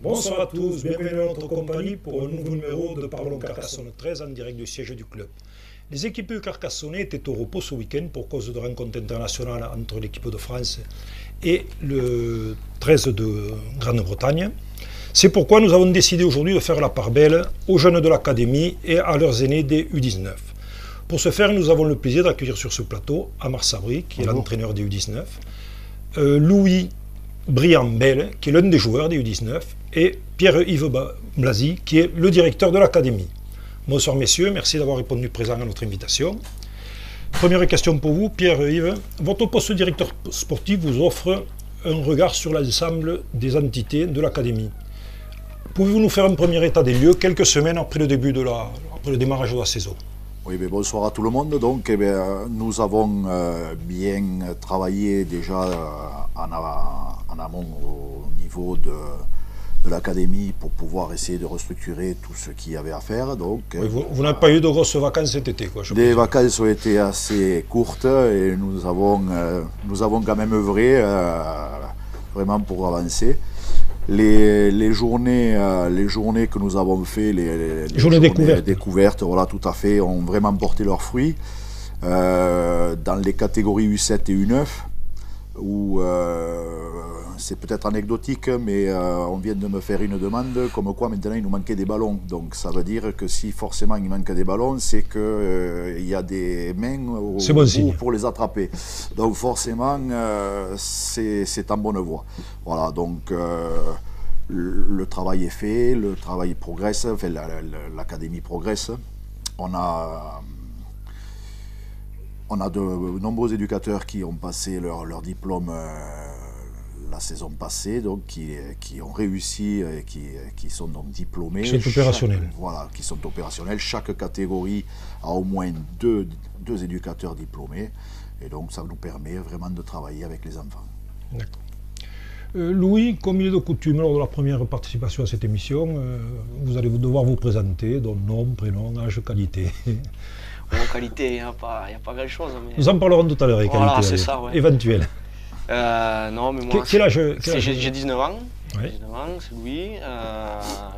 Bonsoir à tous, bienvenue à notre compagnie pour un nouveau numéro de Parlons Carcassonne 13 en direct du siège du club. Les équipes carcassonnais étaient au repos ce week-end pour cause de rencontres internationales entre l'équipe de France et le 13 de Grande-Bretagne. C'est pourquoi nous avons décidé aujourd'hui de faire la part belle aux jeunes de l'académie et à leurs aînés des U19. Pour ce faire, nous avons le plaisir d'accueillir sur ce plateau Amar Sabri, qui est l'entraîneur des U19, Louis Briand-Bel, qui est l'un des joueurs des U19, et Pierre-Yves Blasi, qui est le directeur de l'académie. Bonsoir messieurs, merci d'avoir répondu présent à notre invitation. Première question pour vous, Pierre-Yves. Votre poste de directeur sportif vous offre un regard sur l'ensemble des entités de l'académie. Pouvez-vous nous faire un premier état des lieux quelques semaines après le démarrage de la saison? Oui, mais bonsoir à tout le monde. Donc, nous avons bien travaillé déjà en amont au niveau de l'académie pour pouvoir essayer de restructurer tout ce qu'il y avait à faire. Donc, oui, vous n'avez pas eu de grosses vacances cet été, quoi? Les vacances ont été assez courtes et nous avons quand même œuvré vraiment pour avancer. Les journées que nous avons fait, les journées découvertes, voilà, tout à fait, ont vraiment porté leurs fruits. Dans les catégories U7 et U9, où c'est peut-être anecdotique, mais on vient de me faire une demande comme quoi maintenant il nous manquait des ballons. Donc ça veut dire que si forcément il manque des ballons, c'est qu'il y a des mains au bout pour les attraper. Donc forcément c'est en bonne voie. Voilà, donc le travail est fait, le travail progresse, enfin, l'académie progresse. On a de nombreux éducateurs qui ont passé leur diplôme la saison passée, donc qui ont réussi et qui sont donc diplômés. Qui sont opérationnels. Voilà, qui sont opérationnels. Chaque catégorie a au moins deux éducateurs diplômés. Et donc ça nous permet vraiment de travailler avec les enfants. D'accord. Louis, comme il est de coutume lors de la première participation à cette émission, vous allez devoir vous présenter, donc nom, prénom, âge, qualité. En qualité, il n'y a pas grand-chose. Mais... Nous en parlerons tout à l'heure, voilà, c'est ça, ouais. Éventuelle. Non, mais moi, quel âge j'ai 19 ans. Oui. 19 ans, c'est Louis.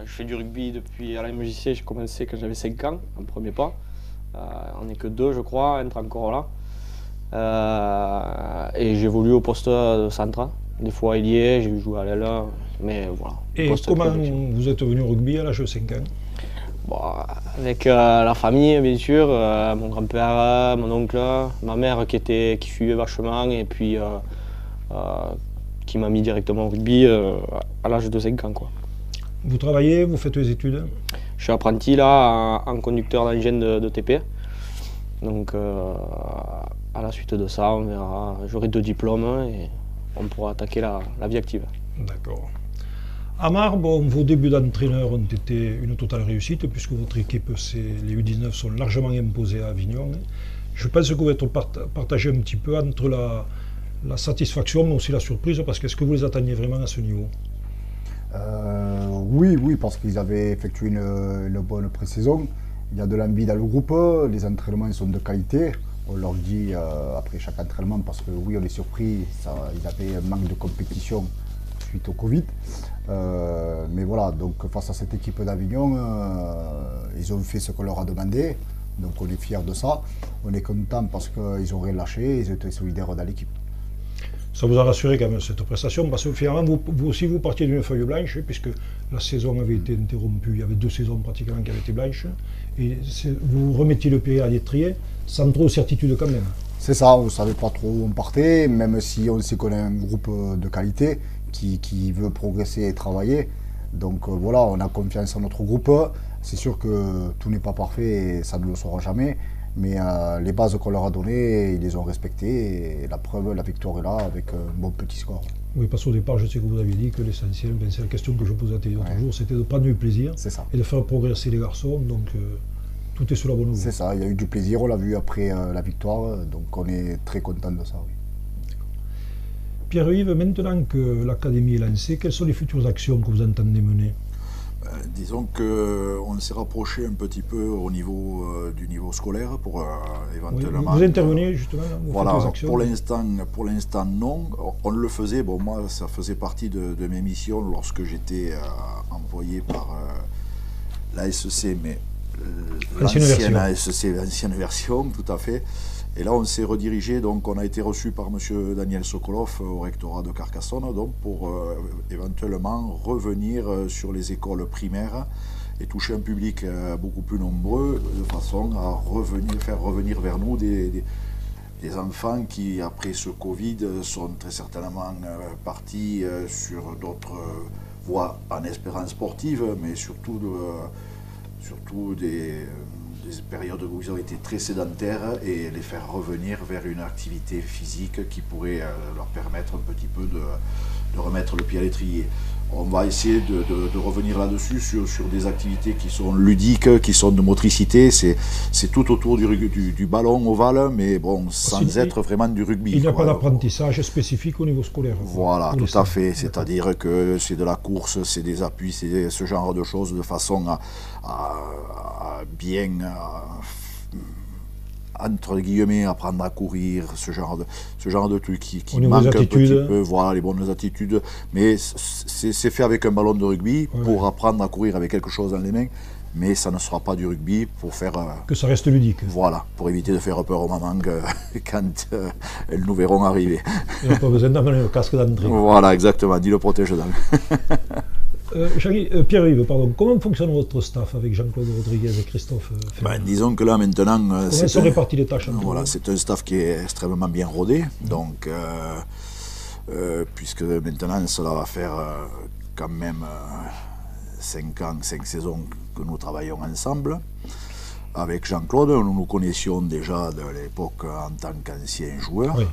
Je fais du rugby depuis à la MJC, j'ai commencé quand j'avais 5 ans, en premier pas. On n'est que 2, je crois, être encore là. Et j'évolue au poste de centre. Des fois ailier, j'ai joué à l'aile, mais voilà. Et comment vous êtes venu au rugby à l'âge de 5 ans? Bon, avec la famille, bien sûr, mon grand-père, mon oncle, ma mère qui suivait vachement et puis qui m'a mis directement au rugby à l'âge de 5 ans. Quoi. Vous travaillez, vous faites des études? Je suis apprenti là en conducteur d'engin de TP. Donc à la suite de ça, on verra. J'aurai 2 diplômes et on pourra attaquer la vie active. D'accord. Amar, bon, vos débuts d'entraîneur ont été une totale réussite puisque votre équipe, les U19 sont largement imposés à Avignon. Je pense que vous êtes partagé un petit peu entre la satisfaction mais aussi la surprise parce qu'est-ce que vous les attendiez vraiment à ce niveau? Oui, parce qu'ils avaient effectué une bonne pré-saison. Il y a de l'envie dans le groupe, les entraînements sont de qualité. On leur dit après chaque entraînement parce que oui, on est surpris, ils avaient un manque de compétition suite au Covid. Mais voilà, donc face à cette équipe d'Avignon, ils ont fait ce qu'on leur a demandé. Donc on est fiers de ça. On est content parce qu'ils ont rien lâché, ils étaient solidaires dans l'équipe. Ça vous a rassuré quand même cette prestation parce que finalement vous aussi vous partiez d'une feuille blanche puisque la saison avait été interrompue, il y avait 2 saisons pratiquement qui avaient été blanches et vous remettiez le pied à l'étrier sans trop de certitude quand même. C'est ça, on ne savait pas trop où on partait, même si on sait qu'on est un groupe de qualité qui veut progresser et travailler. Donc voilà, on a confiance en notre groupe. C'est sûr que tout n'est pas parfait et ça ne le sera jamais. Mais les bases qu'on leur a données, ils les ont respectées. Et la preuve, la victoire est là avec un bon petit score. Oui, parce qu'au départ, je sais que vous aviez dit que l'essentiel, c'est la question que je posais à tes autres jours, c'était de prendre du plaisir et de faire progresser les garçons. Donc tout est sur la bonne voie. C'est ça, il y a eu du plaisir, on l'a vu après la victoire. Donc on est très content de ça. Oui. Pierre-Yves, maintenant que l'académie est lancée, quelles sont les futures actions que vous entendez mener? Disons qu'on s'est rapproché un petit peu au niveau du niveau scolaire pour éventuellement... Vous intervenez justement, vous voilà, faites des actions. pour l'instant non. On le faisait, bon moi ça faisait partie de mes missions lorsque j'étais employé par l'ASC, mais l'ancienne ASC, l'ancienne version, tout à fait. Et là, on s'est redirigé, donc on a été reçu par M. Daniel Sokolov au rectorat de Carcassonne, donc pour éventuellement revenir sur les écoles primaires et toucher un public beaucoup plus nombreux, de façon à faire revenir vers nous des enfants qui, après ce Covid, sont très certainement partis sur d'autres voies en espérance sportive, mais surtout des périodes où ils ont été très sédentaires et les faire revenir vers une activité physique qui pourrait leur permettre un petit peu de remettre le pied à l'étrier. On va essayer de revenir là-dessus sur des activités qui sont ludiques, qui sont de motricité. C'est tout autour du ballon ovale, mais bon, sans être vraiment du rugby. Il n'y a pas d'apprentissage spécifique au niveau scolaire. Voilà, tout à fait. C'est-à-dire que c'est de la course, c'est des appuis, c'est ce genre de choses, de façon à bien... entre guillemets, apprendre à courir, ce genre de trucs qui manquent un petit peu, voilà, les bonnes attitudes. Mais c'est fait avec un ballon de rugby pour apprendre à courir avec quelque chose dans les mains, mais ça ne sera pas du rugby pour faire... que ça reste ludique. Voilà, pour éviter de faire peur aux mamans quand elles nous verront arriver. Il n'y a pas besoin d'amener le casque d'entrée. Voilà, exactement, dit le protège-dents. Pierre-Yves, pardon, comment fonctionne votre staff avec Jean-Claude Rodriguez et Christophe Ferrer? Disons que là maintenant... Comment sont réparties les tâches? Voilà, c'est un staff qui est extrêmement bien rodé, donc puisque maintenant cela va faire quand même 5 ans, 5 saisons que nous travaillons ensemble. Avec Jean-Claude, nous nous connaissions déjà de l'époque en tant qu'ancien joueur, oui.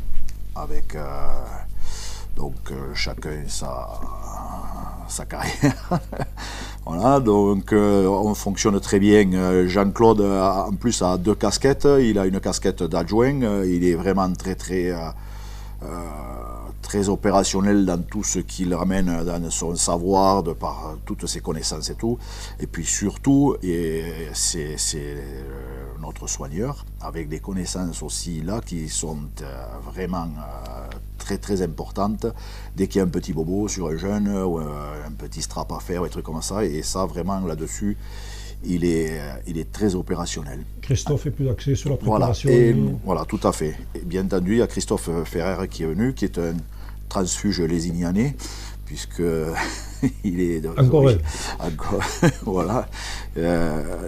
Avec donc chacun sa carrière. Voilà, donc on fonctionne très bien. Jean-Claude en plus a 2 casquettes, il a une casquette d'adjoint, il est vraiment très opérationnel dans tout ce qu'il ramène dans son savoir, de par toutes ses connaissances et tout. Et puis surtout, c'est notre soigneur, avec des connaissances aussi là qui sont vraiment très importantes. Dès qu'il y a un petit bobo sur un jeune, ou un petit strap à faire, des trucs comme ça, et ça vraiment là-dessus, il est très opérationnel. Christophe est plus axé sur la préparation. Voilà, tout à fait. Et bien entendu, il y a Christophe Ferrer qui est venu, qui est un transfuge lésignanais, puisque il est... Encore voilà.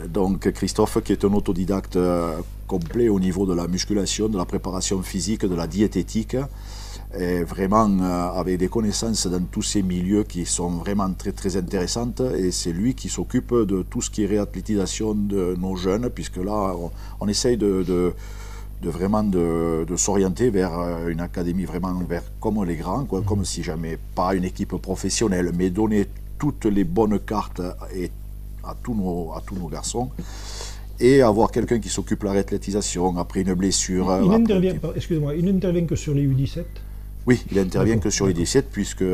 Donc Christophe qui est un autodidacte complet au niveau de la musculation, de la préparation physique, de la diététique, et vraiment avec des connaissances dans tous ces milieux qui sont vraiment très intéressantes, et c'est lui qui s'occupe de tout ce qui est réathlétisation de nos jeunes, puisque là on essaye de s'orienter vers une académie vraiment comme les grands, quoi, comme si jamais pas une équipe professionnelle, mais donner toutes les bonnes cartes à tous nos garçons, et avoir quelqu'un qui s'occupe de la réathlétisation après une blessure. Il n'intervient que sur les U17? Oui, il intervient que sur les U17, puisque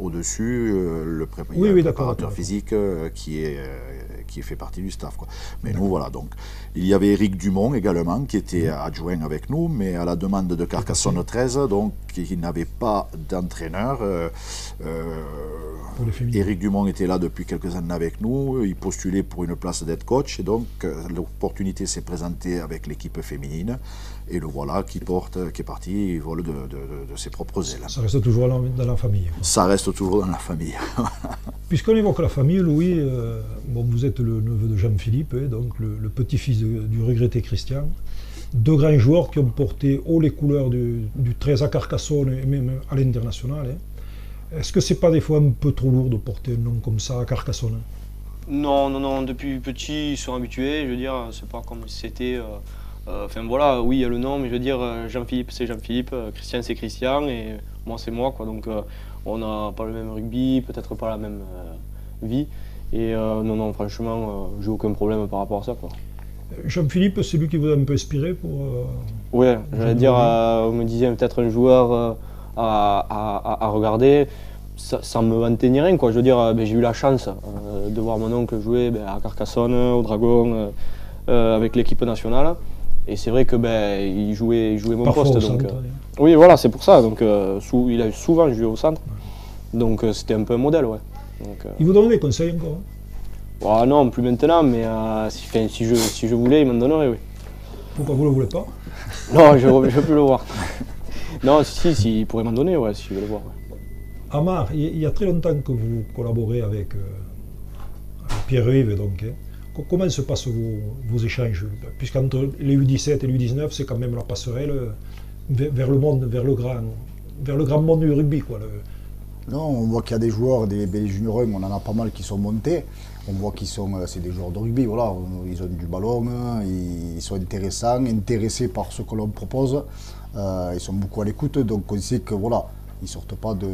au-dessus, le préparateur physique qui fait partie du staff, quoi. Mais nous, voilà, donc, il y avait Éric Dumont également, qui était adjoint avec nous, mais à la demande de Carcassonne 13, donc, il n'avait pas d'entraîneur. Éric Dumont était là depuis quelques années avec nous, il postulait pour une place d'head coach, et donc, l'opportunité s'est présentée avec l'équipe féminine, et le voilà qui est parti, il vole de ses propres ailes. Ça reste toujours dans la famille. Ça reste toujours dans la famille. Puisqu'on évoque la famille, Louis, vous êtes le neveu de Jean-Philippe, donc le petit-fils du regretté Christian. 2 grands joueurs qui ont porté haut les couleurs du 13 à Carcassonne et même à l'international. Est-ce que c'est pas des fois un peu trop lourd de porter un nom comme ça à Carcassonne? Non, depuis petit ils sont habitués, je veux dire, c'est pas comme si c'était... Enfin voilà, oui il y a le nom, mais je veux dire, Jean-Philippe c'est Jean-Philippe, Christian c'est Christian, et moi c'est moi, quoi. Donc on n'a pas le même rugby, peut-être pas la même vie, et non, franchement, j'ai aucun problème par rapport à ça, quoi. Jean-Philippe, c'est lui qui vous a un peu inspiré pour... Ouais, j'allais dire, on me disait peut-être un joueur à regarder. ça me vantait ni rien, quoi. Je veux dire, j'ai eu la chance de voir mon oncle jouer à Carcassonne, au Dragon, avec l'équipe nationale. Et c'est vrai que il jouait mon Parfois poste. au Donc, centre, oui, voilà, c'est pour ça. Donc, il a souvent joué au centre. Donc c'était un peu un modèle, ouais. Donc, Il vous donne des conseils encore non, plus maintenant, mais si je voulais, il m'en donnerait, oui. Pourquoi vous ne le voulez pas? Non, je ne veux plus le voir. Non, si, il pourrait m'en donner, ouais, si je veux le voir. Ouais. Amar, il y a très longtemps que vous collaborez avec Pierre-Yves, donc. Comment se passent vos échanges? Puisqu'entre les U17 et les U19, c'est quand même la passerelle vers le monde, vers le grand monde du rugby, quoi. Non, on voit qu'il y a des joueurs, des juniors 1, on en a pas mal qui sont montés. On voit qu'ils sont, c'est des joueurs de rugby, voilà, ils ont du ballon, ils sont intéressés par ce que l'on propose. Ils sont beaucoup à l'écoute, donc on sait que voilà, ils sortent pas de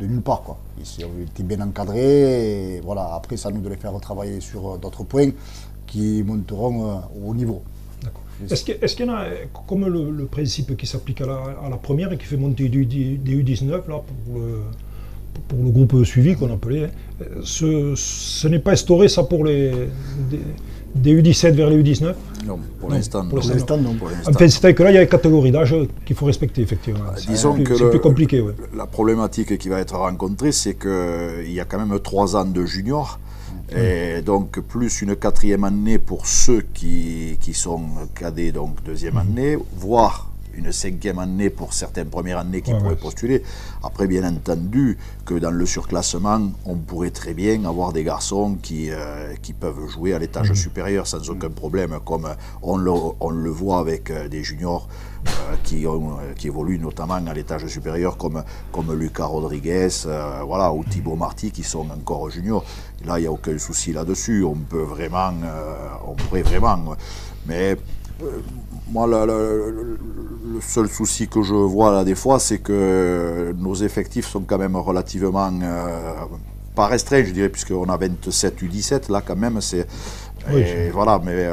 nulle part, quoi. Ils ont été bien encadrés, et voilà. Après, c'est à nous de les faire travailler sur d'autres points qui monteront au niveau. Est-ce qu'il y en a, comme le principe qui s'applique à la première et qui fait monter des U19 là, pour le groupe suivi qu'on appelait, ce n'est pas instauré ça pour des U17 vers les U19? Non, pour l'instant non. Enfin, c'est-à-dire que là, il y a des catégories d'âge qu'il faut respecter, effectivement. Disons que c'est plus compliqué. Ouais. La problématique qui va être rencontrée, c'est qu'il y a quand même 3 ans de juniors. Et donc plus une 4e année pour ceux qui sont cadets, donc 2e année, voire une 5e année pour certaines premières années qui pourraient postuler. Après, bien entendu, que dans le surclassement, on pourrait très bien avoir des garçons qui peuvent jouer à l'étage supérieur sans aucun problème, comme on le voit avec des juniors qui évoluent notamment à l'étage supérieur, comme Lucas Rodriguez, voilà, ou Thibaut Marty, qui sont encore juniors. Là, il n'y a aucun souci là-dessus. On pourrait vraiment. Mais moi, le seul souci que je vois là des fois, c'est que nos effectifs sont quand même relativement pas restreints, je dirais, puisqu'on a 27 U17 là quand même. Voilà, mais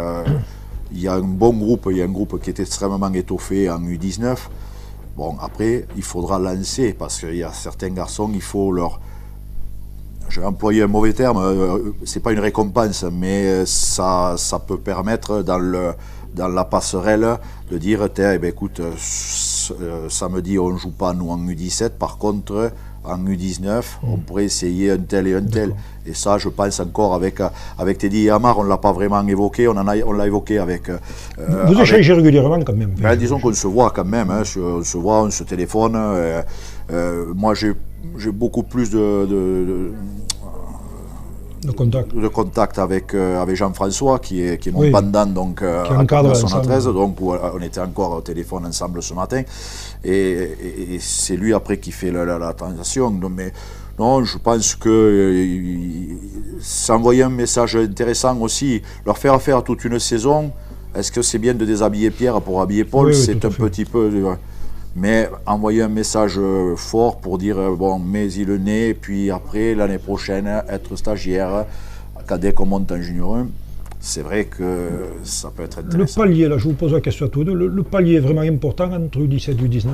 il y a un bon groupe, il y a un groupe qui est extrêmement étoffé en U19. Bon, après, il faudra lancer, parce qu'il y a certains garçons, il faut leur... Je vais employer un mauvais terme, c'est pas une récompense, mais ça peut permettre dans la passerelle de dire, écoute, samedi on ne joue pas nous en U17, par contre en U19 on pourrait essayer un tel et un tel. Et ça, je pense encore avec Teddy et Amar, on ne l'a pas vraiment évoqué, on l'a évoqué avec... Vous échangez régulièrement quand même. Disons qu'on se voit quand même, on se voit, on se téléphone. Moi j'ai beaucoup plus de contact avec Jean-François qui est mon pendant donc à Carcassonne 13, donc on était encore au téléphone ensemble ce matin et c'est lui après qui fait la transaction. Mais non, je pense que s'envoyer un message intéressant aussi, leur faire faire toute une saison. Est-ce que c'est bien de déshabiller Pierre pour habiller Paul? C'est un petit peu... Mais envoyer un message fort pour dire, bon, mets-y le nez, puis après, l'année prochaine, être stagiaire, dès qu'on monte en junior 1, c'est vrai que ça peut être intéressant. Le palier, là, je vous pose la question à tous les deux, le palier est vraiment important entre U17 et U19?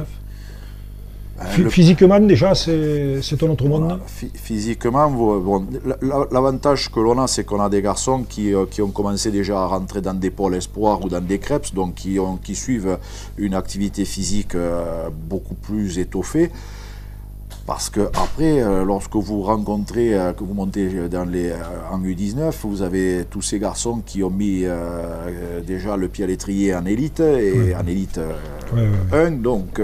Physiquement, déjà, c'est un autre monde. Voilà, physiquement, bon, l'avantage que l'on a, c'est qu'on a des garçons qui ont commencé déjà à rentrer dans des pôles espoirs ou dans des crêpes, donc qui suivent une activité physique beaucoup plus étoffée. Parce que après, lorsque vous rencontrez, que vous montez en U19, vous avez tous ces garçons qui ont mis déjà le pied à l'étrier en élite et en élite 1, donc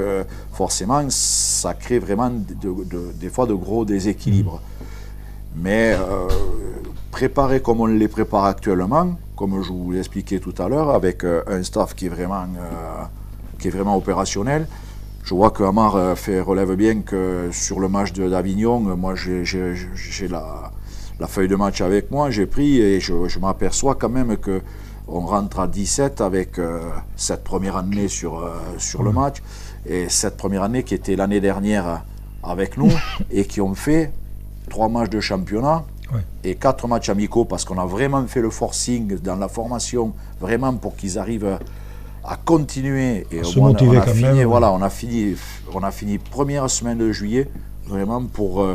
forcément ça crée vraiment des fois de gros déséquilibres. Mais préparer comme on les prépare actuellement, comme je vous l'expliquais tout à l'heure, avec un staff qui est vraiment opérationnel. Je vois que Amar relève bien que sur le match d'Avignon, moi j'ai la feuille de match avec moi, j'ai pris et je m'aperçois quand même qu'on rentre à 17 avec cette première année sur le match, et cette première année qui était l'année dernière avec nous et qui ont fait 3 matchs de championnat et 4 matchs amicaux, parce qu'on a vraiment fait le forcing dans la formation, vraiment pour qu'ils arrivent à continuer. Et on a fini première semaine de juillet, vraiment pour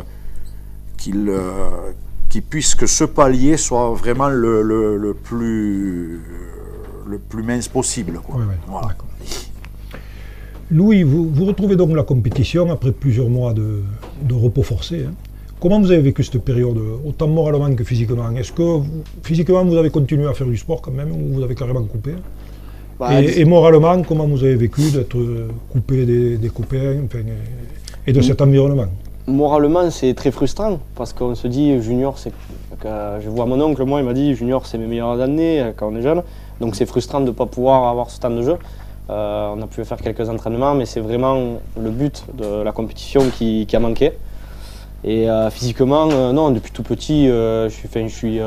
qu'il puisse que ce palier soit vraiment le plus mince possible, quoi. Oui, oui, Voilà. d'accord. Louis, vous retrouvez donc la compétition après plusieurs mois de repos forcé. Hein. Comment vous avez vécu cette période, autant moralement que physiquement? Est-ce que physiquement vous avez continué à faire du sport quand même, ou vous avez carrément coupé? Et moralement, comment vous avez vécu d'être coupé des copains, enfin, et de cet environnement? Moralement, c'est très frustrant parce qu'on se dit junior, je vois mon oncle, moi, il m'a dit junior, c'est mes meilleures années quand on est jeune. Donc c'est frustrant de ne pas pouvoir avoir ce temps de jeu. On a pu faire quelques entraînements, mais c'est vraiment le but de la compétition qui a manqué. Et physiquement, non, depuis tout petit, je suis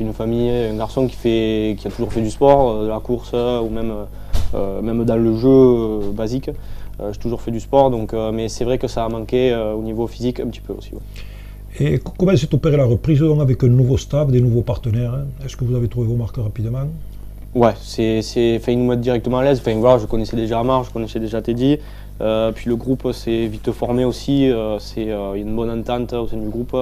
une famille, un garçon qui a toujours fait du sport, de la course ou même dans le jeu basique. J'ai toujours fait du sport, donc, mais c'est vrai que ça a manqué au niveau physique un petit peu aussi. Ouais. Et comment s'est opérée la reprise donc, avec un nouveau staff, des nouveaux partenaires? Hein? Est-ce que vous avez trouvé vos marques rapidement? Ouais, ils nous mettent directement à l'aise. Enfin, voilà, je connaissais déjà Amar, je connaissais déjà Teddy. Puis le groupe s'est vite formé aussi. Il y a une bonne entente au sein du groupe.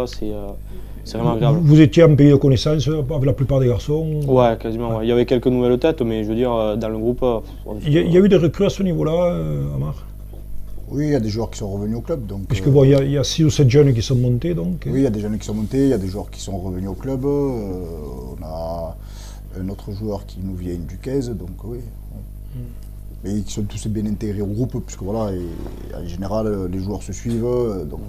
C'est vraiment agréable. Vous étiez en pays de connaissance avec la plupart des garçons? Ouais, quasiment. Ouais. Il y avait quelques nouvelles têtes, mais je veux dire, dans le groupe. Il y a eu des recrues à ce niveau-là, Amar? Oui, il y a des joueurs qui sont revenus au club. Puisque bon, il y a 6 ou 7 jeunes qui sont montés. Donc. Oui, il y a des jeunes qui sont montés, il y a des joueurs qui sont revenus au club. On a un autre joueur qui nous vient du 15, donc oui. Mais ils sont tous bien intégrés au groupe, puisque voilà, et en général, les joueurs se suivent, donc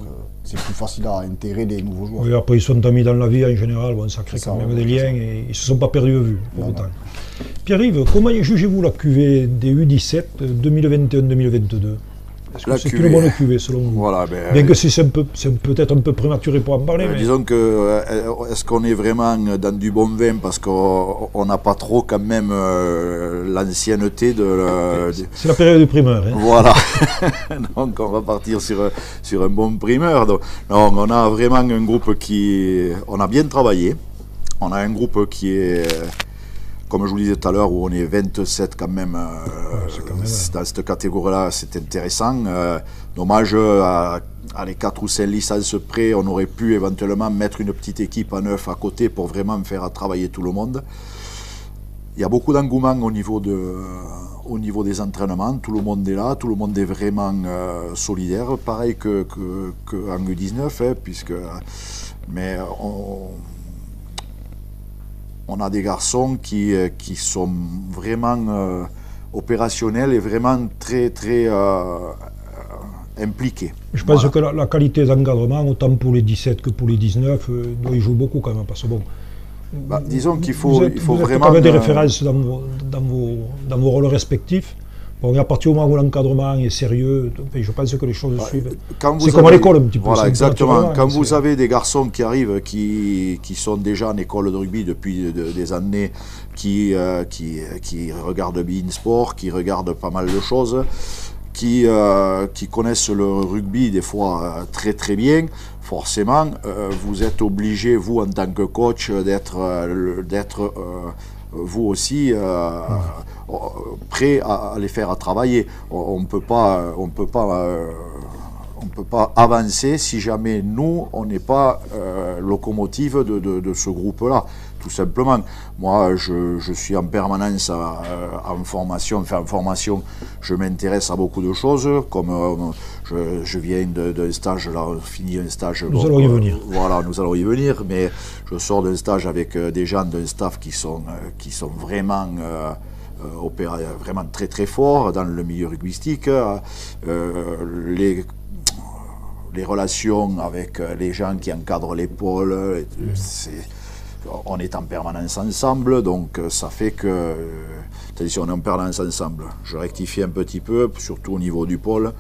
c'est plus facile à intégrer des nouveaux joueurs. Oui, après ils sont amis dans la vie en général, bon, ça crée quand même des liens et ils ne se sont pas perdus de vue pour autant. Pierre-Yves, comment jugez-vous la QV des U17 2021-2022? Est-ce que c'est une bonne QV selon vous? Voilà, bien que c'est peut-être un peu prématuré pour en parler. Mais... Disons que, est-ce qu'on est vraiment dans du bon vin parce qu'on n'a pas trop quand même l'ancienneté de... C'est la période de primeur. Hein. Voilà, donc on va partir sur un bon primeur. Donc, on a vraiment un groupe on a bien travaillé, on a un groupe qui est... Comme je vous disais tout à l'heure, où on est 27 quand même, dans cette catégorie-là, c'est intéressant. Dommage, à les 4 ou 5 licences près, on aurait pu éventuellement mettre une petite équipe à 9 à côté pour vraiment faire travailler tout le monde. Il y a beaucoup d'engouement au niveau des entraînements, tout le monde est là, tout le monde est vraiment solidaire, pareil qu'en U19, hein, mais on a des garçons qui sont vraiment opérationnels et vraiment très impliqués. Je pense que la qualité d'encadrement, autant pour les 17 que pour les 19, doit y jouer beaucoup quand même. Parce que bon, disons qu'il faut vous êtes vraiment... quand même des références dans vos rôles respectifs. Bon, à partir du moment où l'encadrement est sérieux, je pense que les choses suivent. C'est comme à l'école un petit peu. Voilà, exactement. Quand vous avez des garçons qui arrivent, qui sont déjà en école de rugby depuis des années, qui regardent Bein Sport, qui regardent pas mal de choses, qui connaissent le rugby des fois très bien, forcément, vous êtes obligé, vous en tant que coach, d'être vous aussi prêt à les faire travailler. On ne peut pas avancer si jamais nous, on n'est pas locomotive de ce groupe-là, tout simplement. Moi, je suis en permanence en formation. Enfin, en formation, je m'intéresse à beaucoup de choses, comme je viens d'un stage, là, on finit un stage. Nous allons y venir. Voilà, nous allons y venir, mais je sors d'un stage avec des gens d'un staff qui sont vraiment... vraiment très forts dans le milieu rugbystique. Les relations avec les gens qui encadrent les pôles, on est en permanence ensemble, donc ça fait que, attention, on est en permanence ensemble, je rectifie un petit peu, surtout au niveau du pôle,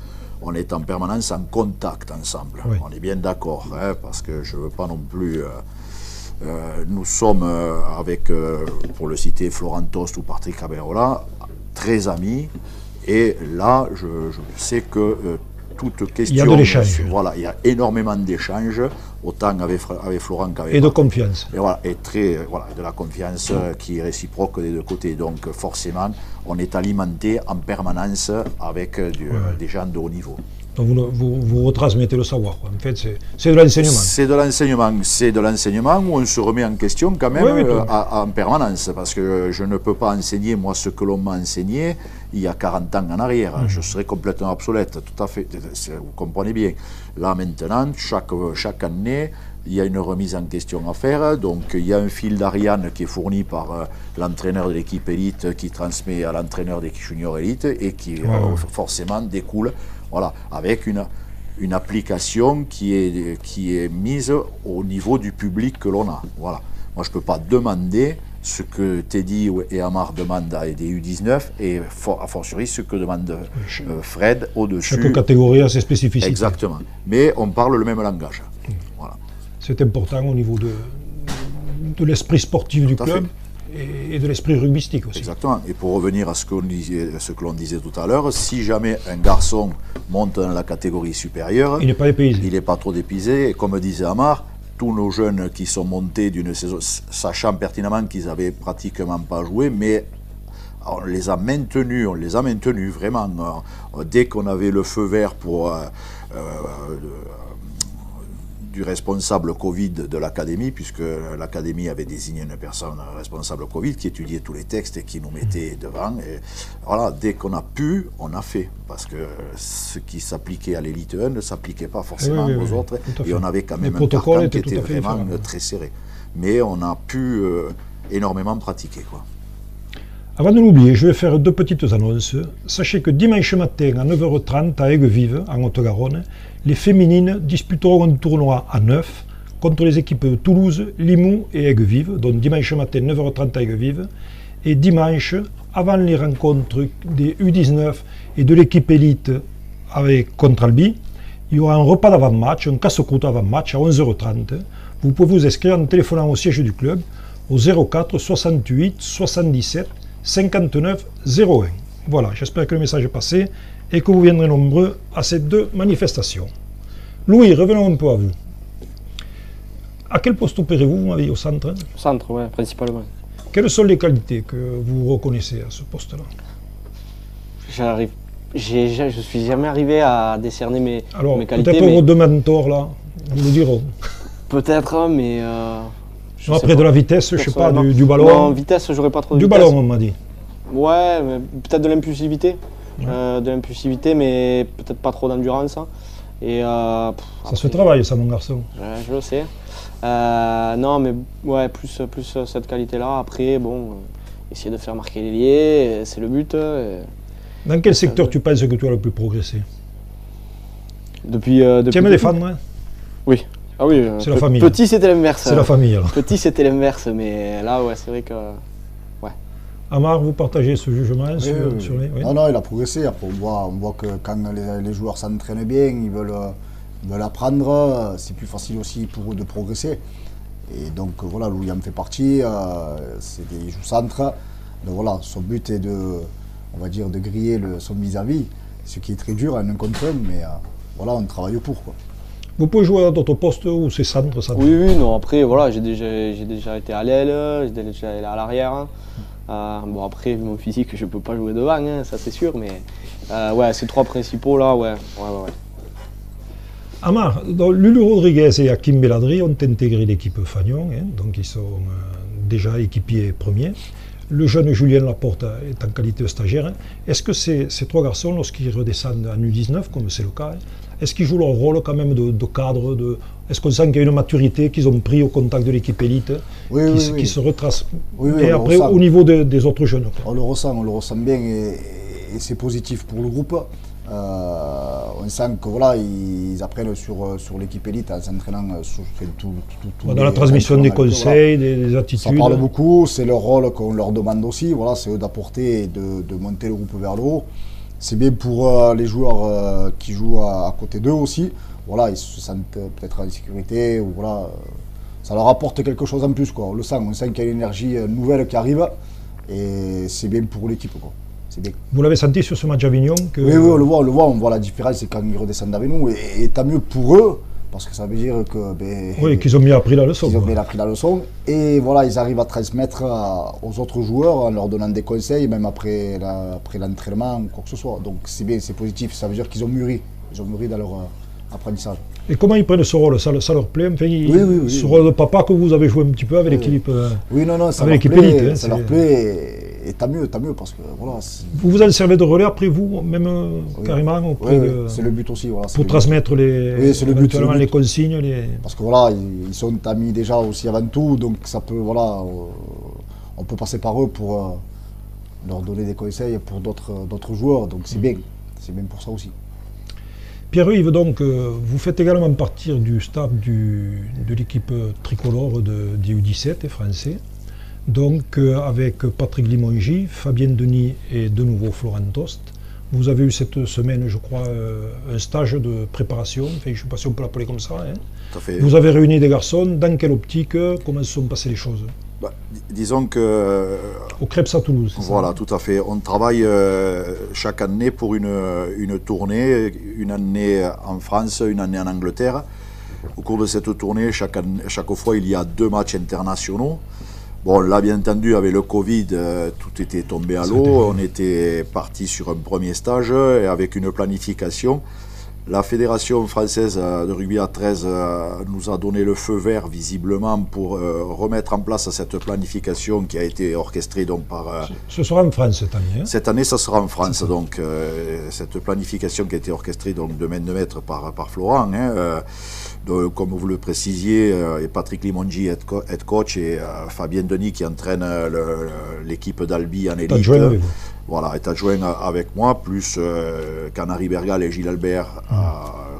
on est en permanence en contact ensemble, oui. On est bien d'accord, hein, parce que je ne veux pas non plus... nous sommes avec, pour le citer, Florent Tost ou Patrick Caberola, très amis, et là, je sais que toute question... Il y a de l'échange. Voilà, il y a énormément d'échanges, autant avec Florent qu'avec... Et de confiance. Et voilà, de la confiance qui est réciproque des deux côtés. Donc forcément, on est alimenté en permanence avec des gens de haut niveau. Donc vous retransmettez le savoir, quoi. En fait, c'est de l'enseignement. C'est de l'enseignement où on se remet en question quand même en permanence, parce que je ne peux pas enseigner moi ce que l'on m'a enseigné il y a 40 ans en arrière. Je serais complètement obsolète, tout à fait, vous comprenez bien. Là maintenant, chaque année, il y a une remise en question à faire, donc il y a un fil d'Ariane qui est fourni par l'entraîneur de l'équipe élite qui transmet à l'entraîneur d'équipe junior élite et qui forcément découle, voilà, avec une application qui est mise au niveau du public que l'on a. Voilà. Moi je ne peux pas demander ce que Teddy et Amar demandent à des U19 et a fortiori ce que demande Fred au-dessus. Chaque catégorie a ses spécificités. Exactement, mais on parle le même langage. Voilà. C'est important au niveau de l'esprit sportif du club et de l'esprit rugbystique aussi. Exactement. Et pour revenir à ce que l'on disait tout à l'heure, si jamais un garçon monte dans la catégorie supérieure, il n'est pas épuisé. Il n'est pas trop épuisé. Et comme disait Amar, tous nos jeunes qui sont montés d'une saison, sachant pertinemment qu'ils n'avaient pratiquement pas joué, mais on les a maintenus vraiment. Dès qu'on avait le feu vert pour du responsable Covid de l'académie, puisque l'académie avait désigné une personne responsable Covid qui étudiait tous les textes et qui nous mettait devant. Et voilà, dès qu'on a pu, on a fait. Parce que ce qui s'appliquait à l'élite 1 ne s'appliquait pas forcément aux autres. Et on avait quand même un carcan qui était vraiment très serré. Mais on a pu énormément pratiquer, quoi. Avant de l'oublier, je vais faire deux petites annonces. Sachez que dimanche matin à 9h30 à Aigues-Vives, en Haute-Garonne, les féminines disputeront un tournoi à 9 contre les équipes de Toulouse, Limoux et Aigues-Vives. Donc dimanche matin 9h30 à Aigues-Vives. Et dimanche, avant les rencontres des U19 et de l'équipe élite contre Albi, il y aura un repas d'avant-match, un casse-croûte avant-match à 11h30. Vous pouvez vous inscrire en téléphonant au siège du club au 04 68 77 59 01. Voilà, j'espère que le message est passé et que vous viendrez nombreux à ces deux manifestations. Louis, revenons un peu à vous. À quel poste opérez-vous, vous m'avez dit, au centre? Au centre, oui, principalement. Quelles sont les qualités que vous reconnaissez à ce poste-là? Je suis jamais arrivé à décerner mes qualités. Peut-être vos deux mentors, là, vous le diront. Peut-être, mais... Non, après de la vitesse, je ne sais pas, du ballon. Non, vitesse, j'aurais pas trop de vitesse. Du ballon, on m'a dit. Ouais, peut-être de l'impulsivité. Mais peut-être pas trop d'endurance. Et, ça se travaille, ça, mon garçon. Je le sais. Non, mais ouais, plus cette qualité-là. Après, bon, essayer de faire marquer les liés, c'est le but. Dans quel secteur tu penses que tu as le plus progressé? Tu aimes défendre, hein? Oui. Ah oui, c'est la famille. Petit, c'était l'inverse. C'est la famille, alors. Petit, c'était l'inverse, mais là, ouais, c'est vrai que... Ouais. Amar, vous partagez ce jugement sur les... Oui. Non, il a progressé. Après, on voit que quand les joueurs s'entraînent bien, ils veulent apprendre, c'est plus facile aussi pour eux de progresser. Et donc, voilà, Louis en fait partie, il joue centre. Donc voilà, son but est on va dire, de griller son vis-à-vis, ce qui est très dur en un contre un, mais voilà, on travaille pour, quoi. Vous pouvez jouer à d'autres postes ou c'est centre, ça? Oui, non, après, voilà, j'ai déjà été à l'aile, j'ai déjà été à l'arrière. Bon, après, vu mon physique, je ne peux pas jouer devant, hein, ça c'est sûr, mais ouais, ces trois principaux là, ouais. Amar, Lulu Rodriguez et Hakim Belladri ont intégré l'équipe Fagnon, hein, donc ils sont déjà équipiers premiers. Le jeune Julien Laporte est en qualité de stagiaire. Hein. Est-ce que ces trois garçons, lorsqu'ils redescendent en U19, comme c'est le cas, hein, est-ce qu'ils jouent leur rôle quand même de cadre Est-ce qu'on sent qu'il y a une maturité qu'ils ont pris au contact de l'équipe élite qui se retrace et après au niveau des autres jeunes? On le ressent bien et c'est positif pour le groupe. On sent que voilà, ils apprennent sur l'équipe élite en s'entraînant sur tout dans la transmission des conseils, des attitudes. Ça parle beaucoup, c'est leur rôle qu'on leur demande aussi. Voilà, c'est eux d'apporter et de monter le groupe vers le haut. C'est bien pour les joueurs qui jouent à côté d'eux aussi. Voilà, ils se sentent peut-être en sécurité ou voilà, ça leur apporte quelque chose en plus, quoi. On sent qu'il y a une énergie nouvelle qui arrive et c'est bien pour l'équipe, quoi. Vous l'avez senti sur ce match à Avignon que... Oui, on le voit, on voit la différence quand ils redescendent avec nous et tant mieux pour eux, parce que ça veut dire que... qu'ils ont bien appris la leçon. Ils ont bien appris la leçon et voilà, ils arrivent à transmettre aux autres joueurs en leur donnant des conseils, même après l'entraînement ou quoi que ce soit. Donc c'est bien, c'est positif, ça veut dire qu'ils ont mûri. mûri dans leur apprentissage. Et comment ils prennent ce rôle? Ça leur plaît? Enfin, Oui. Ce rôle de papa que vous avez joué un petit peu avec l'équipe Oui, non, ça avec leur plaît, élite, hein, ça leur plaît, et tant mieux, parce que voilà. Vous vous en servez de relais après vous, même carrément auprès de... c'est le but aussi. Voilà, pour transmettre éventuellement les consignes. Parce que voilà, ils sont amis déjà aussi avant tout, donc ça peut, voilà, on peut passer par eux pour leur donner des conseils pour d'autres joueurs, donc c'est bien pour ça aussi. Pierre-Yves, donc, vous faites également partie du staff de l'équipe tricolore des U17 français, donc avec Patrick Limongi, Fabien Denis et de nouveau Florent Tost. Vous avez eu cette semaine, je crois, un stage de préparation, enfin, je ne sais pas si on peut l'appeler comme ça. Hein. Tout à fait. Vous avez réuni des garçons, dans quelle optique, comment se sont passées les choses? Disons que... Au Krebs à Toulouse. Voilà, ça, tout à fait. On travaille chaque année pour une tournée, une année en France, une année en Angleterre. Au cours de cette tournée, chaque fois, il y a 2 matchs internationaux. Bon, là, bien entendu, avec le Covid, tout était tombé à l'eau. On était parti sur un premier stage et avec une planification. La Fédération française de rugby à 13 nous a donné le feu vert visiblement pour remettre en place cette planification qui a été orchestrée donc par... Ce sera en France cette année. Hein. Cette année, ça sera en France. Donc, cette planification qui a été orchestrée donc, de main de maître par Florent. Hein, comme vous le précisiez, et Patrick Limongi, head coach, et Fabien Denis qui entraîne l'équipe d'Albi en élite. Voilà, est adjoint avec moi, plus Canary Bergal et Gilles Albert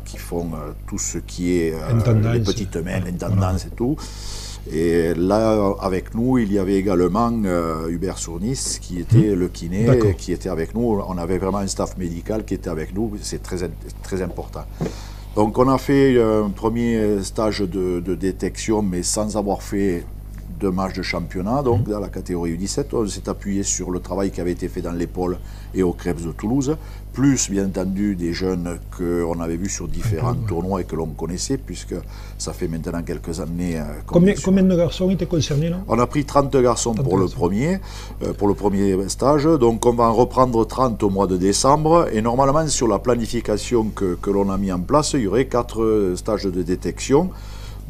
qui font tout ce qui est les petites mains, l'intendance et tout. Et là, avec nous, il y avait également Hubert Sournis qui était le kiné, qui était avec nous. On avait vraiment un staff médical qui était avec nous, c'est très important. Donc on a fait un premier stage de détection, mais sans avoir fait de match de championnat, donc dans la catégorie U17, on s'est appuyé sur le travail qui avait été fait dans l'épaule et au Krebs de Toulouse, plus bien entendu des jeunes qu'on avait vus sur différents tournois et que l'on connaissait, puisque ça fait maintenant quelques années. Combien de garçons étaient concernés là? On a pris 30 garçons pour le premier stage, donc on va en reprendre 30 au mois de décembre, et normalement sur la planification que l'on a mis en place, il y aurait 4 stages de détection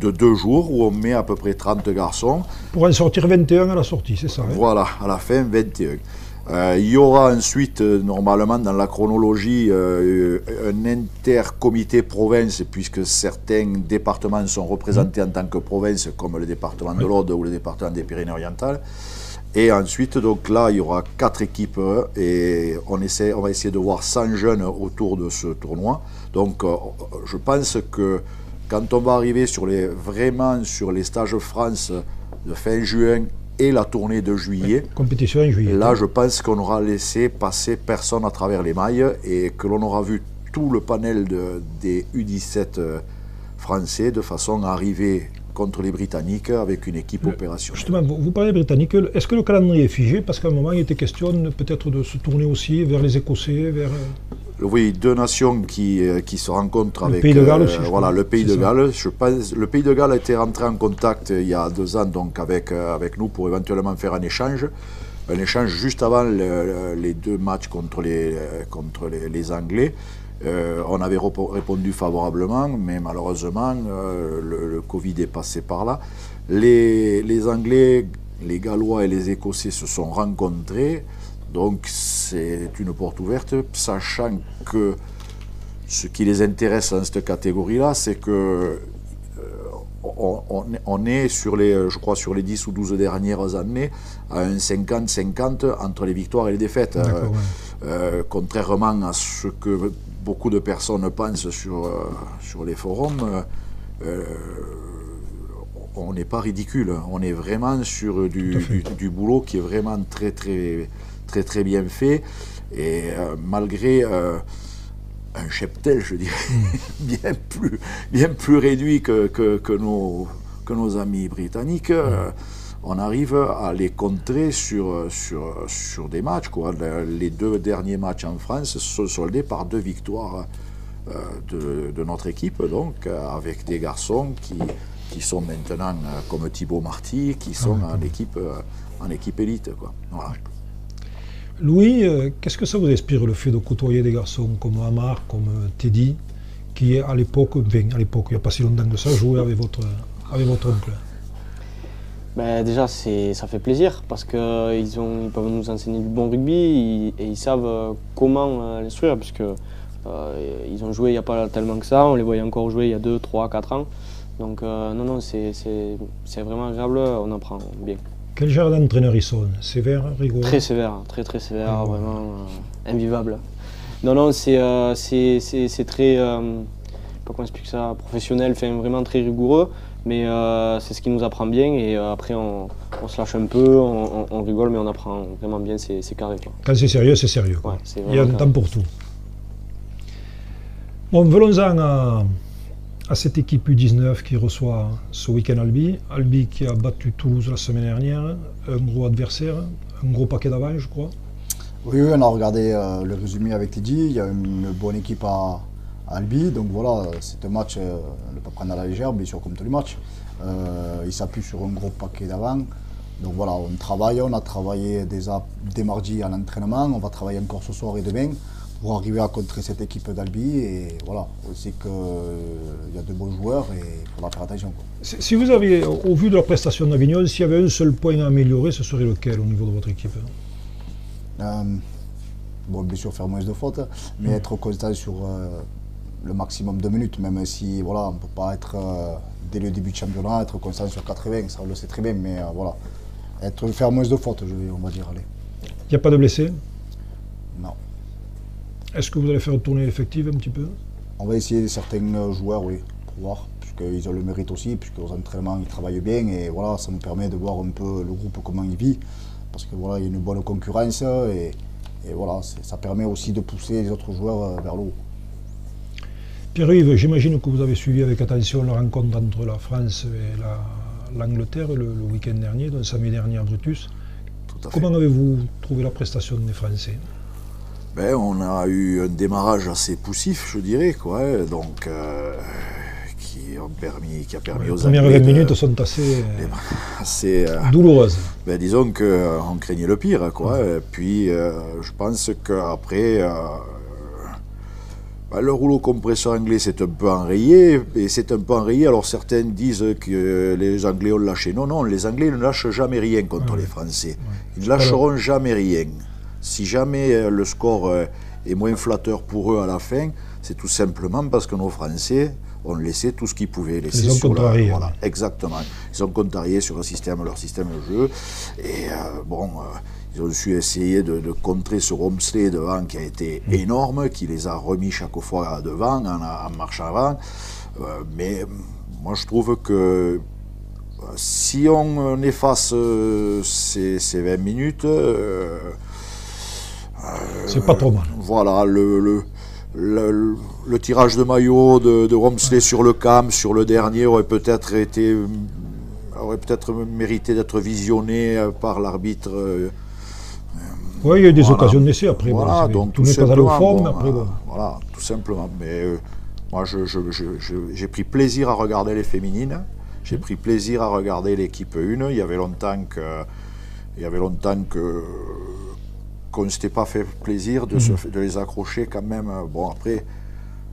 de 2 jours où on met à peu près 30 garçons. Pour en sortir 21 à la sortie, c'est ça? Hein? Voilà, à la fin 21. Il y aura ensuite, normalement, dans la chronologie, un intercomité province, puisque certains départements sont représentés en tant que province, comme le département de l'Aude ou le département des Pyrénées-Orientales. Et ensuite, donc là, il y aura 4 équipes et on va essayer de voir 100 jeunes autour de ce tournoi. Donc, je pense que quand on va arriver vraiment sur les stages France de fin juin et la tournée de juillet, compétition en juillet, là je pense qu'on aura laissé passer personne à travers les mailles et que l'on aura vu tout le panel des U17 français de façon à arriver contre les Britanniques avec une équipe opérationnelle. Justement, vous parlez britannique, est-ce que le calendrier est figé? Parce qu'à un moment, il était question peut-être de se tourner aussi vers les Écossais, vers... Oui, 2 nations qui se rencontrent avec... Le Pays de Galles aussi. Voilà, le Pays de Galles. Je pense, le Pays de Galles a été rentré en contact il y a 2 ans donc avec nous pour éventuellement faire un échange. Un échange juste avant les 2 matchs contre les Anglais. On avait répondu favorablement, mais malheureusement, le Covid est passé par là. Les Anglais, les Gallois et les Écossais se sont rencontrés. Donc c'est une porte ouverte, sachant que ce qui les intéresse dans cette catégorie-là, c'est que on est sur je crois sur les 10 ou 12 dernières années à un 50-50 entre les victoires et les défaites. Contrairement à ce que beaucoup de personnes pensent sur les forums, on n'est pas ridicule. On est vraiment sur du boulot qui est vraiment très bien fait, et malgré un cheptel, je dirais, bien plus réduit que nos amis britanniques, on arrive à les contrer sur des matchs, quoi. Les 2 derniers matchs en France se sont soldés par 2 victoires de notre équipe, donc avec des garçons qui sont maintenant, comme Thibaut Marty, qui sont en équipe élite, quoi. Voilà. Louis, qu'est-ce que ça vous inspire le fait de côtoyer des garçons comme Amar, comme Teddy, qui à l'époque, il n'y a pas si longtemps que ça, jouait avec votre oncle? Ben, déjà, ça fait plaisir parce qu'ils peuvent nous enseigner du bon rugby et ils savent comment l'instruire, puisque ils ont joué il n'y a pas tellement que ça, on les voyait encore jouer il y a 2, 3, 4 ans. Donc non, c'est vraiment agréable, on apprend bien. Quel genre d'entraîneur ils sont? Sévère, rigoureux? Très sévère, très sévère, vraiment invivable. Non, c'est très, pas comment expliquer ça, professionnel, vraiment très rigoureux, mais c'est ce qui nous apprend bien et après on se lâche un peu, on rigole, mais on apprend vraiment bien, c'est carré, quoi. Quand c'est sérieux, c'est sérieux. Ouais, il y a un temps pour tout. Bon, venons-en à cette équipe U19 qui reçoit ce week-end Albi. Albi qui a battu Toulouse la semaine dernière, un gros adversaire, un gros paquet d'avant, je crois. Oui, on a regardé le résumé avec Teddy. Il y a une bonne équipe à Albi, donc voilà, c'est un match, on ne peut pas prendre à la légère, bien sûr, comme tous les matchs. Il s'appuie sur un gros paquet d'avant. Donc voilà, on a travaillé déjà dès mardi à l'entraînement, on va travailler encore ce soir et demain pour arriver à contrer cette équipe d'Albi. Et voilà, on sait qu'il y a de bons joueurs et il faudra faire attention, quoi. Si vous aviez, au vu de la prestation d'Avignon, s'il y avait un seul point à améliorer, ce serait lequel au niveau de votre équipe? Bon, bien sûr, faire moins de fautes, mais être constant sur le maximum de minutes, même si voilà, on ne peut pas être, dès le début de championnat, être constant sur 80, ça on le sait très bien, mais voilà, faire moins de fautes, on va dire, allez. Il n'y a pas de blessés? Non. Est-ce que vous allez faire tourner l'effectif un petit peu? On va essayer certains joueurs, oui, pour voir, puisqu'ils ont le mérite aussi, puisqu'aux entraînements ils travaillent bien, et voilà, ça nous permet de voir un peu le groupe, comment il vit, parce que voilà, il y a une bonne concurrence, et voilà, ça permet aussi de pousser les autres joueurs vers le haut. Pierre-Yves, j'imagine que vous avez suivi avec attention la rencontre entre la France et l'Angleterre le week-end dernier, donc samedi dernier à Brutus. Tout à fait. Comment avez-vous trouvé la prestation des Français? Ben, on a eu un démarrage assez poussif, je dirais, quoi, donc qui a permis aux Anglais. Les premières 20 minutes sont assez douloureuses. Ben, disons qu'on craignait le pire, quoi. Et puis je pense qu'après, le rouleau compresseur anglais s'est un peu enrayé, et c'est un peu enrayé. Alors certains disent que les Anglais ont lâché. Non, les Anglais ne lâchent jamais rien contre les Français. Ils ne lâcheront jamais rien. Si jamais le score est moins flatteur pour eux à la fin, c'est tout simplement parce que nos Français ont laissé tout ce qu'ils pouvaient laisser. Ils ont contrarié. Voilà, exactement. Ils ont contrarié sur leur système de jeu. Et ils ont su essayer de contrer ce Romsley devant qui a été énorme, qui les a remis chaque fois devant en marchant avant. Mais moi je trouve que si on efface ces 20 minutes, c'est pas trop mal. Voilà, le tirage de maillot de Romsley sur le camp, sur le dernier, aurait peut-être mérité d'être visionné par l'arbitre. Oui, il y a eu des occasions d'essai après. Voilà, donc tout n'est pas à la forme, après voilà, tout simplement. Mais moi, j'ai pris plaisir à regarder les féminines. J'ai pris plaisir à regarder l'équipe 1. Il y avait longtemps qu'on ne s'était pas fait plaisir de les accrocher quand même. Bon, après,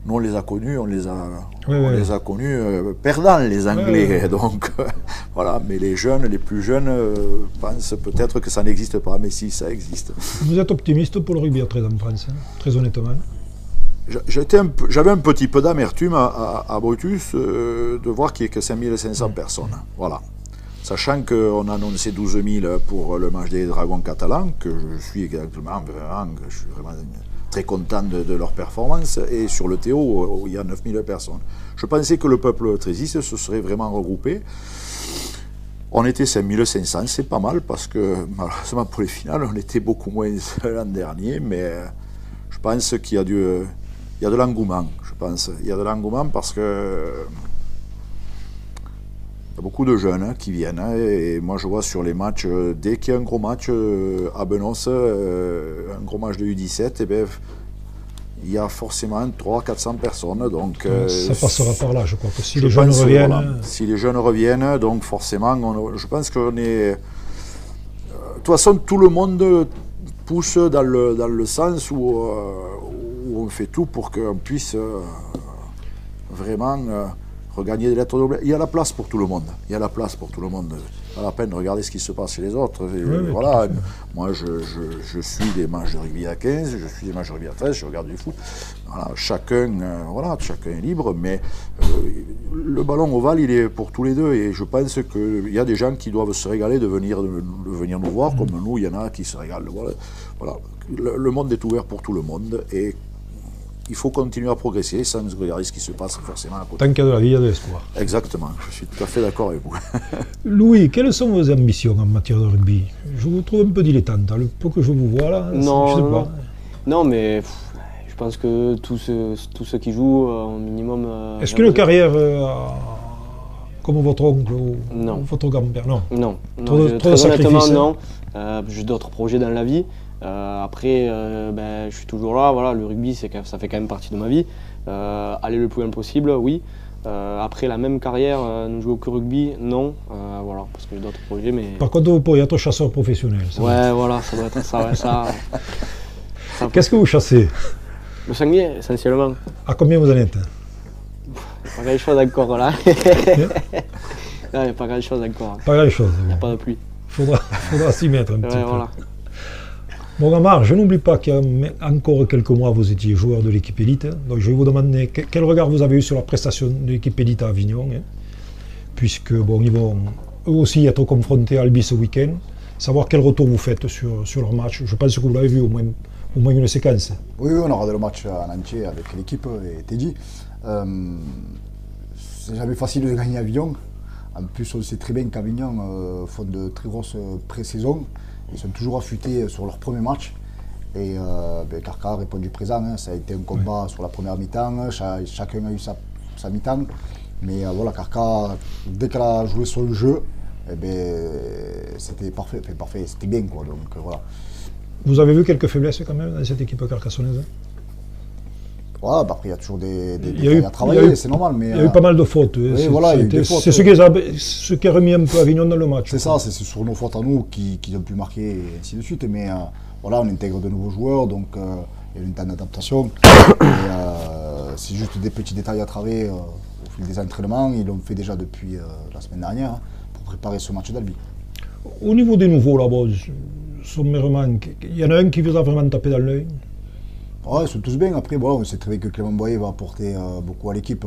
nous on les a connus, on les a connus perdants, les Anglais. Donc voilà, mais les plus jeunes pensent peut-être que ça n'existe pas, mais si, ça existe. Vous êtes optimiste pour le rugby à 13 ans en France, hein, très honnêtement? J'avais un petit peu d'amertume à Brutus de voir qu'il n'y ait que 5500 personnes. Voilà. Sachant qu'on a annoncé 12 000 pour le match des Dragons catalans, que je suis exactement, je suis vraiment très content de leur performance, et sur le Théo, où il y a 9 000 personnes. Je pensais que le peuple trésiste se serait vraiment regroupé. On était 5500, c'est pas mal, parce que malheureusement pour les finales, on était beaucoup moins l'an dernier, mais je pense qu'il y a de l'engouement, je pense. Il y a de l'engouement parce que il y a beaucoup de jeunes qui viennent, et moi je vois sur les matchs, dès qu'il y a un gros match à Benos, un gros match de U17, il y a forcément 300-400 personnes. Donc, ça passera par là, je crois que si les jeunes reviennent. Voilà, si les jeunes reviennent, donc forcément, je pense qu'on est. De toute façon, tout le monde pousse dans le sens où on fait tout pour qu'on puisse vraiment regagner des lettres de. Il y a la place pour tout le monde. Il y a la place pour tout le monde. Pas la peine de regarder ce qui se passe chez les autres. Et voilà. Moi, je suis des matchs de rugby à 15, je suis des matchs de rugby à 13, je regarde du foot. Voilà, chacun est libre, mais le ballon ovale, il est pour tous les deux. Et je pense qu'il y a des gens qui doivent se régaler de venir nous voir, comme nous, il y en a qui se régalent. Voilà. Le monde est ouvert pour tout le monde. Et il faut continuer à progresser sans regarder ce qui se passe forcément à côté. Tant qu'il y a de la vie, il y a de l'espoir. Exactement, je suis tout à fait d'accord avec vous. Louis, quelles sont vos ambitions en matière de rugby? Je vous trouve un peu dilettante, le peu que je vous vois là. Non, mais je pense que tous ceux qui jouent au minimum. Est-ce qu'une carrière comme votre oncle ou votre grand-père? Non. Très honnêtement, non. J'ai d'autres projets dans la vie. Après, je suis toujours là. Voilà, le rugby, ça fait quand même partie de ma vie. Aller le plus loin possible, oui. Après la même carrière, ne jouer au rugby, non. Voilà, parce que j'ai d'autres projets. Mais... Par contre, vous pourriez être chasseur professionnel. Ouais, voilà, ça doit être ça. Ouais, ça Qu'est-ce que vous chassez? Le sanglier, essentiellement. À combien vous en êtes? Pas grand-chose encore là. Non, il n'y a pas grand-chose encore. Pas grand-chose. Il n'y a pas de pluie. Faudra s'y mettre un petit peu. Voilà. Bon, Amar, je n'oublie pas qu'il y a encore quelques mois, vous étiez joueur de l'équipe élite. Donc je vais vous demander quel regard vous avez eu sur la prestation de l'équipe élite à Avignon. Puisque, bon, ils vont eux aussi être confrontés à Albi ce week-end. Savoir quel retour vous faites sur leur match. Je pense que vous l'avez vu au moins une séquence. Oui, on a regardé le match en entier avec l'équipe et Teddy. C'est jamais facile de gagner à Avignon. En plus, on sait très bien qu'Avignon font de très grosses pré-saisons. Ils sont toujours affûtés sur leur premier match. Et Carca a répondu présent. Ça a été un combat sur la première mi-temps. Chacun a eu sa mi-temps. Mais voilà, Carca, dès qu'elle a joué sur le jeu, c'était parfait. C'était bien, quoi. Donc voilà. Vous avez vu quelques faiblesses quand même dans cette équipe carcassonnaise? Voilà, après il y a toujours des détails à travailler, c'est normal. Mais, il y a eu pas mal de fautes. Oui, voilà, c'est ce qui a remis un peu Avignon dans le match. C'est ça, c'est sur nos fautes à nous qui ont pu marquer et ainsi de suite. Mais voilà, on intègre de nouveaux joueurs, donc il y a une temps d'adaptation. C'est juste des petits détails à travailler au fil des entraînements. Ils l'ont fait déjà depuis la semaine dernière pour préparer ce match d'Albi. Au niveau des nouveaux là-bas, sommairement, il y en a un qui vous a vraiment tapé dans l'œil? Ouais, ils sont tous bien. Après, voilà, on sait très bien que Clément Boyer va apporter beaucoup à l'équipe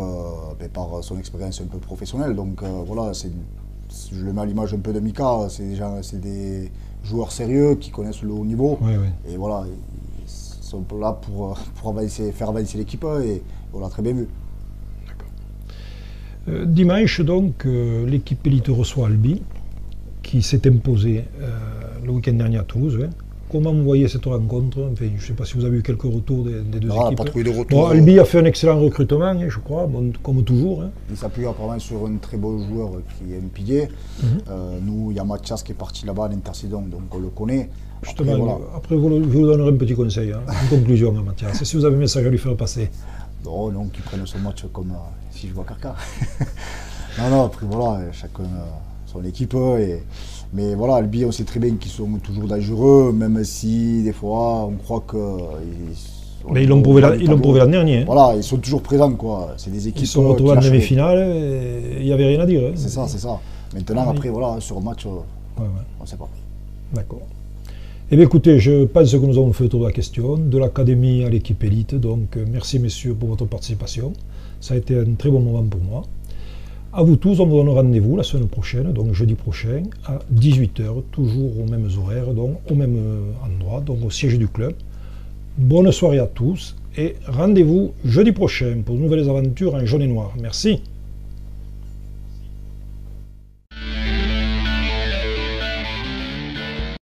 par son expérience un peu professionnelle. Donc voilà, je le mets à l'image un peu de Mika. C'est des joueurs sérieux qui connaissent le haut niveau. Ouais. Et voilà, ils sont là pour faire avancer l'équipe et on l'a très bien vu. D'accord. Dimanche, donc, l'équipe élite reçoit Albi, qui s'est imposée le week-end dernier à Toulouse. Comment vous voyez cette rencontre? Enfin, je ne sais pas si vous avez eu quelques retours des deux équipes. Pas trop eu de retour. Bon, Albi a fait un excellent recrutement, je crois, comme toujours. Il s'appuie apparemment sur un très beau joueur qui est un pilier. Nous, il y a Mathias qui est parti là-bas à l'intersaison, donc on le connaît. Justement, après vous donnerez un petit conseil, en conclusion à Mathias, si vous avez un message à lui faire passer. Non, qu'il prenne son match comme si je vois Carca. non, après voilà, chacun son équipe. Mais voilà, Albi, on sait très bien qu'ils sont toujours dangereux, même si des fois on croit que. Mais ils l'ont prouvé l'an dernier. Voilà, ils sont toujours présents, quoi. C'est des équipes. Ils sont retrouvés en demi-finale et il n'y avait rien à dire. C'est ça. Maintenant, après, voilà, sur le match, on ne sait pas. D'accord. Eh bien, écoutez, je pense que nous avons fait le tour de la question, de l'académie à l'équipe élite. Donc, merci messieurs pour votre participation. Ça a été un très bon moment pour moi. A vous tous, on vous donne rendez-vous la semaine prochaine, donc jeudi prochain, à 18 h, toujours aux mêmes horaires, donc au même endroit, donc au siège du club. Bonne soirée à tous et rendez-vous jeudi prochain pour de nouvelles aventures en jaune et noir. Merci.